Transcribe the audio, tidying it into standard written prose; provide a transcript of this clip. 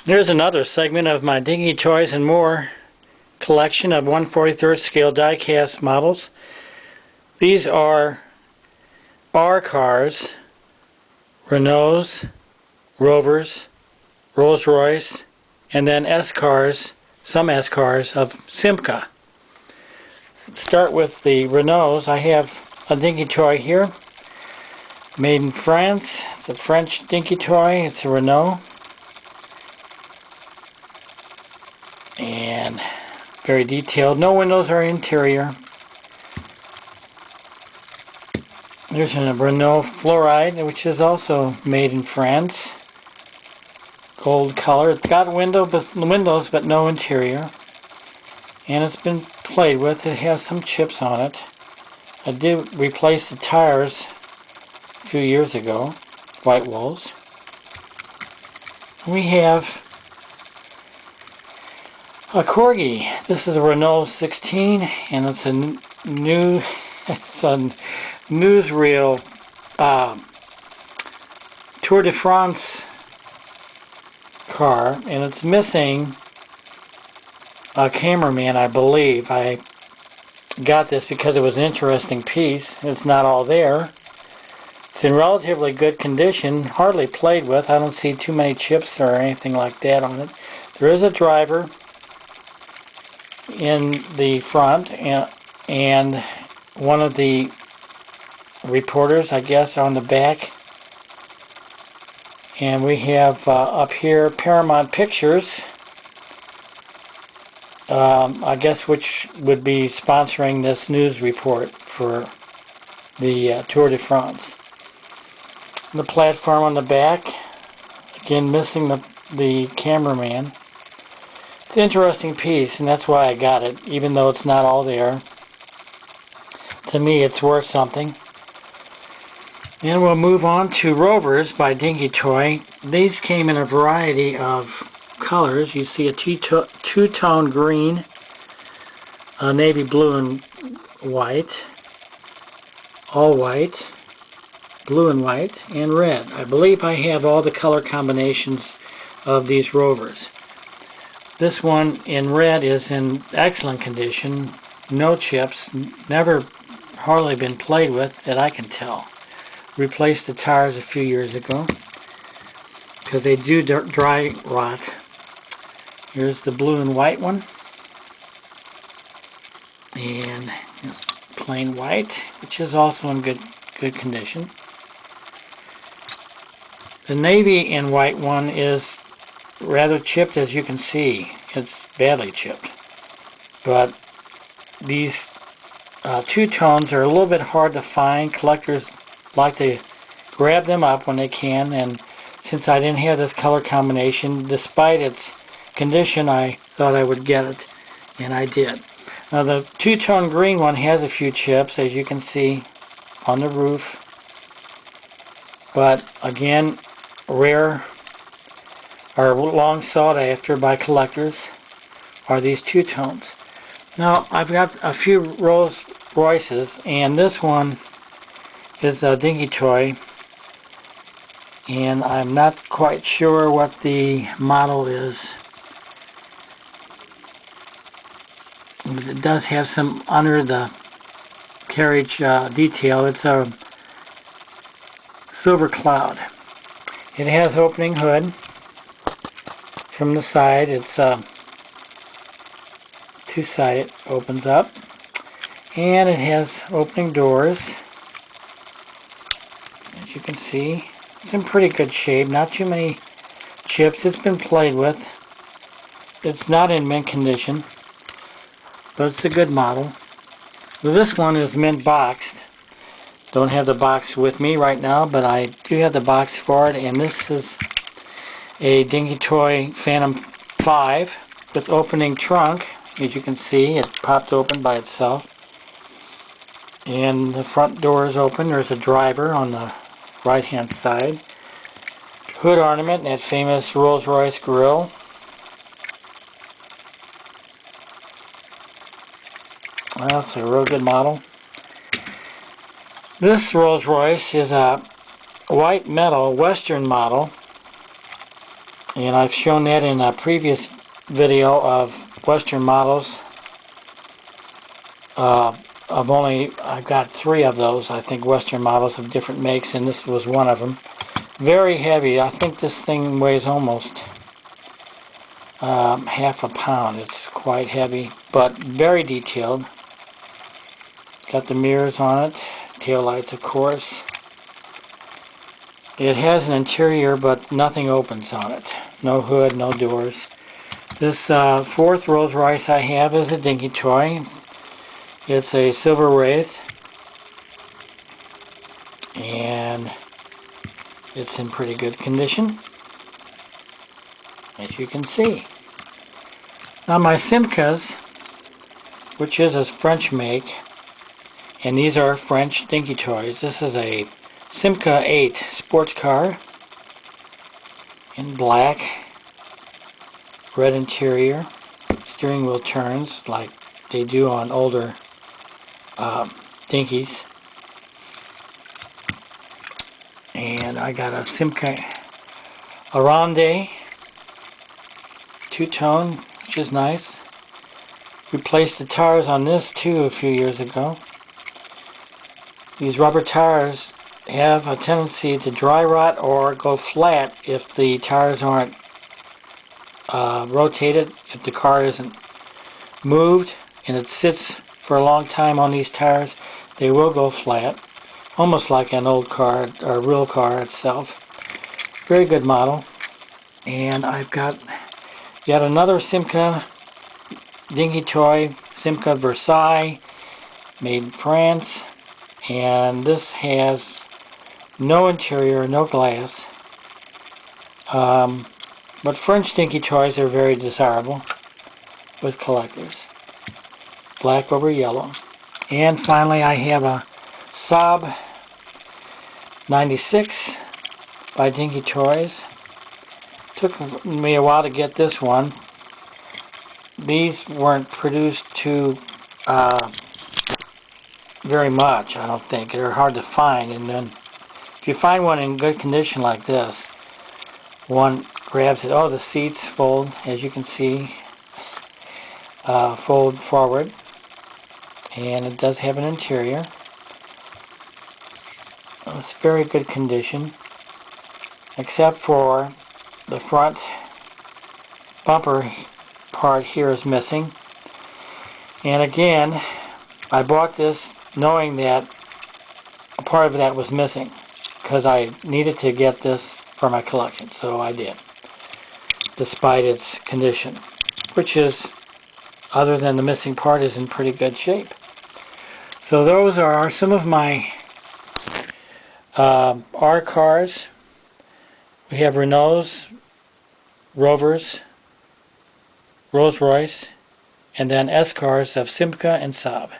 Here's another segment of my Dinky Toys and More collection of 1/43rd scale die-cast models. These are R cars, Renaults, Rovers, Rolls-Royce, and then S cars, some S cars of Simca. Let's start with the Renaults. I have a Dinky toy here, made in France. It's a French Dinky toy. It's a Renault. And very detailed. No windows or interior. There's a Renault Fluoride, which is also made in France. Gold color. It's got windows, but no interior. And it's been played with. It has some chips on it. I did replace the tires a few years ago. White walls. We have a Corgi. This is a Renault 16, and it's a newsreel Tour de France car, and it's missing a cameraman, I believe. I got this because it was an interesting piece. It's not all there. It's in relatively good condition, hardly played with. I don't see too many chips or anything like that on it. There is a driver in the front, and one of the reporters, I guess, on the back. And we have up here Paramount Pictures, I guess, which would be sponsoring this news report for the Tour de France. The platform on the back, again missing the cameraman. It's an interesting piece, and that's why I got it, even though it's not all there. To me, it's worth something. And we'll move on to Rovers by Dinky Toy. These came in a variety of colors. You see a two-tone green, a navy blue and white, all white, blue and white, and red. I believe I have all the color combinations of these Rovers. This one in red is in excellent condition, no chips, never hardly been played with that I can tell. Replaced the tires a few years ago because they do dry rot. Here's the blue and white one, and it's plain white, which is also in good condition. The navy and white one is rather chipped, as you can see. It's badly chipped. But these two tones are a little bit hard to find. Collectors like to grab them up when they can, and since I didn't have this color combination, despite its condition, I thought I would get it, and I did. Now the two-tone green one has a few chips, as you can see on the roof, but again, rare are long sought after by collectors are these two tones. Now I've got a few Rolls-Royces, and this one is a Dinky toy, and I'm not quite sure what the model is. It does have some under the carriage detail. It's a silver cloud. It has opening hood. From the side, it's two-sided, opens up, and it has opening doors. As you can see, it's in pretty good shape, not too many chips. It's been played with. It's not in mint condition, but it's a good model. This one is mint boxed. Don't have the box with me right now, but I do have the box for it, and this is a Dinky Toy Phantom 5 with opening trunk. As you can see, it popped open by itself. And the front door is open. There's a driver on the right hand side. Hood ornament, that famous Rolls-Royce grille. Well, that's a real good model. This Rolls-Royce is a white metal Western model. And I've shown that in a previous video of Western models. I've got 3 of those, I think, Western models of different makes, and this was one of them. Very heavy. I think this thing weighs almost half a pound. It's quite heavy, but very detailed. Got the mirrors on it, tail lights, of course. It has an interior, but nothing opens on it. No hood, no doors. This 4th Rolls-Royce I have is a Dinky toy. It's a Silver Wraith, and it's in pretty good condition, as you can see. Now my Simcas, which is a French make, and these are French Dinky toys. This is a Simca 8 sports car in black, red interior, steering wheel turns like they do on older Dinkies. And I got a Simca Aronde two-tone, which is nice. Replaced the tires on this too a few years ago. These rubber tires have a tendency to dry rot or go flat if the tires aren't rotated, if the car isn't moved and it sits for a long time on these tires. They will go flat, almost like an old car or real car itself. Very good model. And I've got yet another Simca Dinky toy, Simca Versailles, made in France, and this has no interior, no glass. But French Dinky toys are very desirable with collectors. Black over yellow. And finally I have a Saab 96 by Dinky Toys. Took me a while to get this one. These weren't produced too very much, I don't think. They're hard to find, and then if you find one in good condition like this, one grabs it. Oh, the seats fold, as you can see, fold forward, and it does have an interior. It's very good condition, except for the front bumper part here is missing. And again, I bought this knowing that a part of that was missing, because I needed to get this for my collection, so I did, despite its condition, which is, other than the missing part, is in pretty good shape. So those are some of my R cars. We have Renaults, Rovers, Rolls-Royce, and then S cars of Simca and Saab.